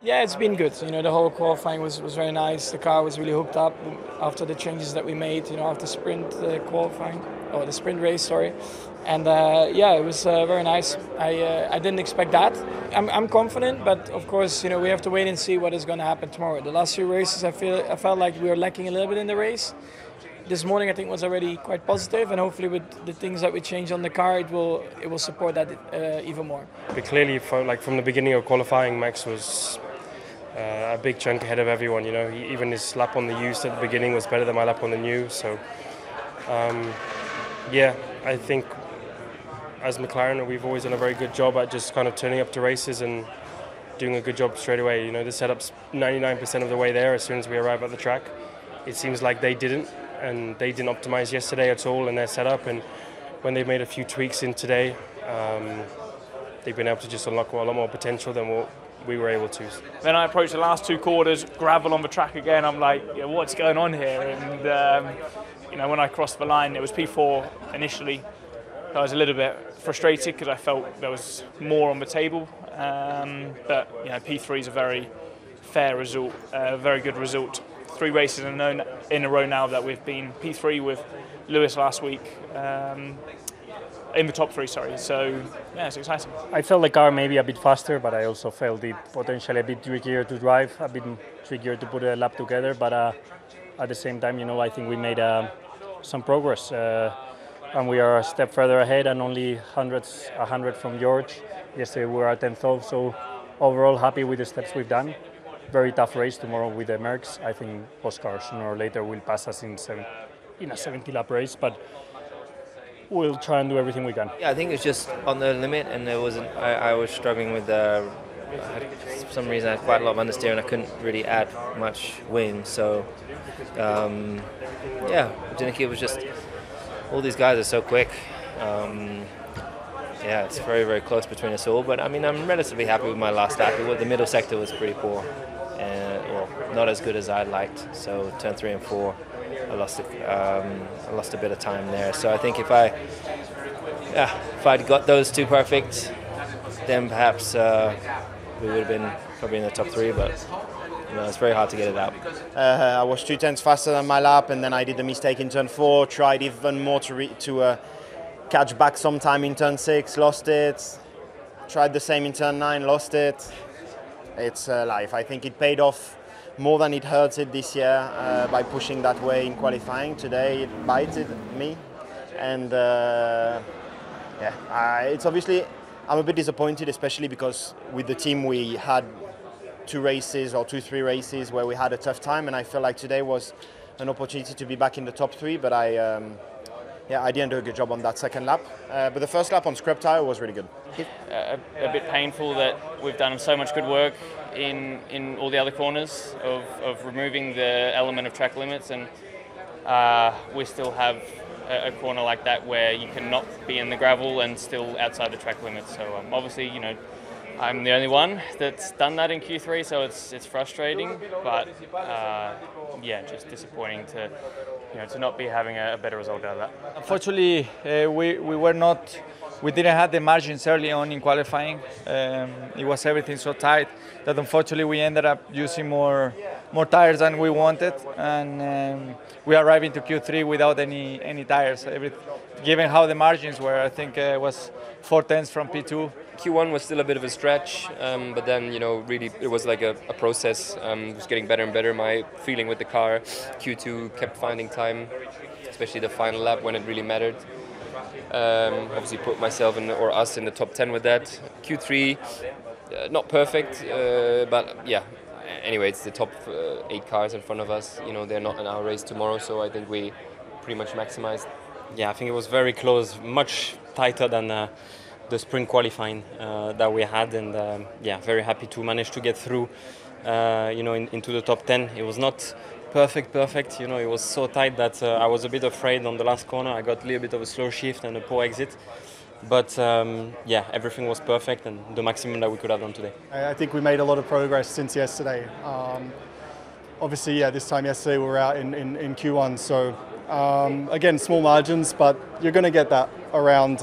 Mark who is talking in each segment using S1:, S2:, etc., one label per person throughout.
S1: Yeah, it's been good. The whole qualifying was very nice. The car was really hooked up after the changes that we made. After sprint qualifying or the sprint race, sorry. And yeah, it was very nice. I didn't expect that. I'm confident, but of course, we have to wait and see what is going to happen tomorrow. The last few races, I felt like we were lacking a little bit in the race. This morning, I think, was already quite positive, and hopefully, with the things that we changed on the car, it will support that even more.
S2: But clearly, from the beginning of qualifying, Max was a big chunk ahead of everyone. Even his lap on the used at the beginning was better than my lap on the new. So, yeah, I think as McLaren, we've always done a very good job at just kind of turning up to races and doing a good job straight away. The setup's 99% of the way there as soon as we arrive at the track. It seems like they didn't, and they didn't optimize yesterday at all in their setup. And when they made a few tweaks in today, they've been able to just unlock a lot more potential than what we were able to.
S3: Then I approached the last two quarters, gravel on the track again. I'm like, what's going on here? And when I crossed the line, it was P4 initially. I was a little bit frustrated because I felt there was more on the table. But P3 is a very fair result, a very good result. 3 races in a row now that we've been P3 with Lewis last week. In the top 3, sorry. So, yeah, it's exciting.
S4: I felt the car maybe a bit faster, but I also felt it potentially a bit trickier to drive, a bit trickier to put a lap together. But at the same time, I think we made some progress. And we are a step further ahead and only 100 from George. Yesterday we were at 10th, so overall happy with the steps we've done. Very tough race tomorrow with the Mercs. I think Oscar sooner or later will pass us in a 70-lap race, but we'll try and do everything we can.
S5: Yeah, I think it's just on the limit, and there wasn't. I was struggling with. For some reason, I had quite a lot of understeer, and I couldn't really add much wing. So, yeah, I think it was just all these guys are so quick. Yeah, it's very, very close between us all. But I mean, I'm relatively happy with my last lap. The middle sector was pretty poor, or not as good as I'd liked. So turn 3 and 4. I lost a bit of time there. So I think if I'd got those 2 perfect, then perhaps we would have been probably in the top 3. But it's very hard to get it out.
S6: I was 2 tenths faster than my lap, and then I did the mistake in turn 4. Tried even more to catch back sometime in turn 6, lost it. Tried the same in turn 9, lost it. It's life. I think it paid off more than it hurted this year by pushing that way in qualifying. Today it bited me, and it's obviously I'm a bit disappointed, especially because with the team we had 3 races where we had a tough time, and I felt like today was an opportunity to be back in the top 3, but I didn't do a good job on that second lap. But the first lap on scrap tire was really good.
S7: A bit painful that we've done so much good work in all the other corners of removing the element of track limits, and we still have a corner like that where you cannot be in the gravel and still outside the track limits. So obviously, I'm the only one that's done that in Q3, so it's frustrating, but just disappointing to not be having a better result out of that.
S3: Unfortunately, we didn't have the margins early on in qualifying. It was everything so tight that unfortunately we ended up using more tires than we wanted, and we arrived into Q3 without any tires. Given how the margins were, I think it was 4 tenths from P2.
S8: Q1 was still a bit of a stretch, but then, really it was like a process. It was getting better and better, my feeling with the car. Q2 kept finding time, especially the final lap when it really mattered. Obviously put myself or us in the top 10 with that. Q3, not perfect, but yeah. Anyway, it's the top 8 cars in front of us. They're not in our race tomorrow, so I think we pretty much maximized.
S9: Yeah, I think it was very close, much tighter than the sprint qualifying that we had, and very happy to manage to get through, into the top 10. It was not perfect. It was so tight that I was a bit afraid on the last corner. I got a little bit of a slow shift and a poor exit. But everything was perfect and the maximum that we could have done today.
S10: I think we made a lot of progress since yesterday. Obviously, this time yesterday we were out in Q1, so again, small margins, but you're going to get that around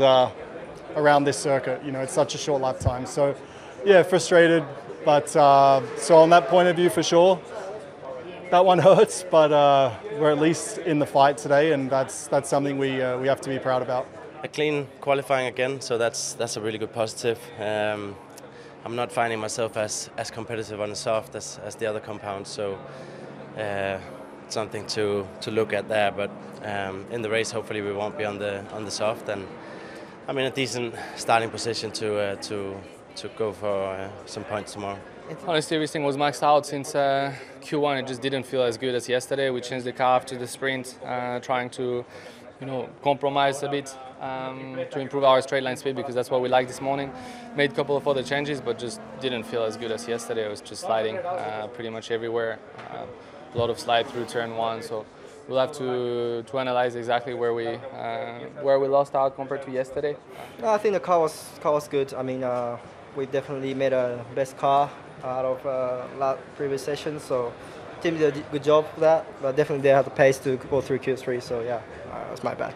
S10: this circuit. It's such a short lap time. So, frustrated. But so on that point of view, for sure, that one hurts. But we're at least in the fight today, and that's something we have to be proud about.
S11: A clean qualifying again, so that's a really good positive. I'm not finding myself as competitive on the soft as the other compounds, so something to look at there. But in the race, hopefully we won't be on the soft, and I'm in a decent starting position to go for some points tomorrow.
S12: Honestly, everything was maxed out since Q1. It just didn't feel as good as yesterday. We changed the car after the sprint, trying to compromise a bit to improve our straight line speed, because that's what we liked this morning. Made a couple of other changes, but just didn't feel as good as yesterday. It was just sliding pretty much everywhere. A lot of slide through turn one, so we'll have to analyze exactly where we lost out compared to yesterday.
S13: No, I think the car was good. I mean, we definitely made a best car out of previous sessions, so team did a good job for that. But definitely they had the pace to go through Q3, so yeah, that's my bad.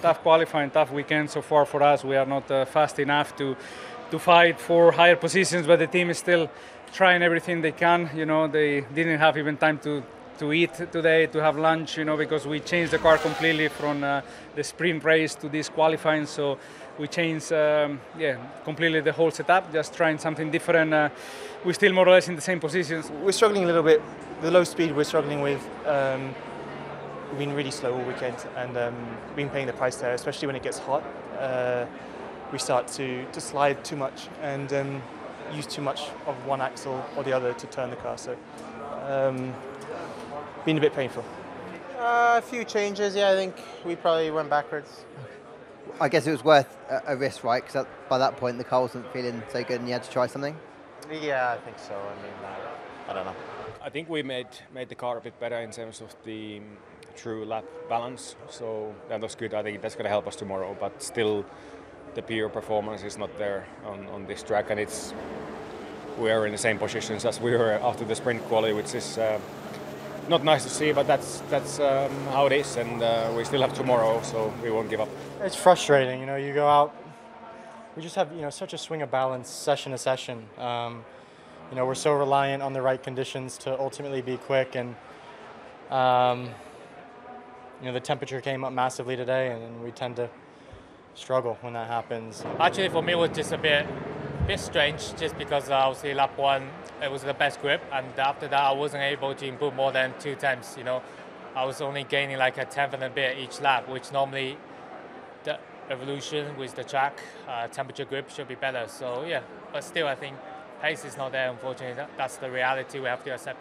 S14: Tough qualifying, tough weekend so far for us. We are not fast enough to fight for higher positions, but the team is still trying everything they can. They didn't have even time to eat today, to have lunch, because we changed the car completely from the sprint race to this qualifying. So we changed, completely the whole setup, just trying something different. We're still more or less in the same positions.
S15: We're struggling a little bit. The low speed we're struggling with. We've been really slow all weekend, and we've been paying the price there, especially when it gets hot. We start to slide too much and use too much of one axle or the other to turn the car. So been a bit painful.
S16: A few changes, yeah. I think we probably went backwards.
S17: I guess it was worth a risk, right? Because by that point the car wasn't feeling so good and you had to try something.
S16: Yeah, I think so. I mean, I don't know.
S18: I think we made the car a bit better in terms of the true lap balance, so that was good. I think that's going to help us tomorrow, but still the pure performance is not there on this track, and we are in the same positions as we were after the sprint quali, which is not nice to see, but that's how it is, and we still have tomorrow, so we won't give up.
S19: It's frustrating, you go out, we just have such a swing of balance session to session. We're so reliant on the right conditions to ultimately be quick, and the temperature came up massively today, and we tend to struggle when that happens.
S20: Actually, for me, it was just a bit strange, just because obviously lap one, it was the best grip, and after that, I wasn't able to improve more than 2 tenths. I was only gaining like a tenth and a bit each lap, which normally the evolution with the track, temperature grip should be better. So yeah, but still, I think pace is not there. Unfortunately, that's the reality we have to accept.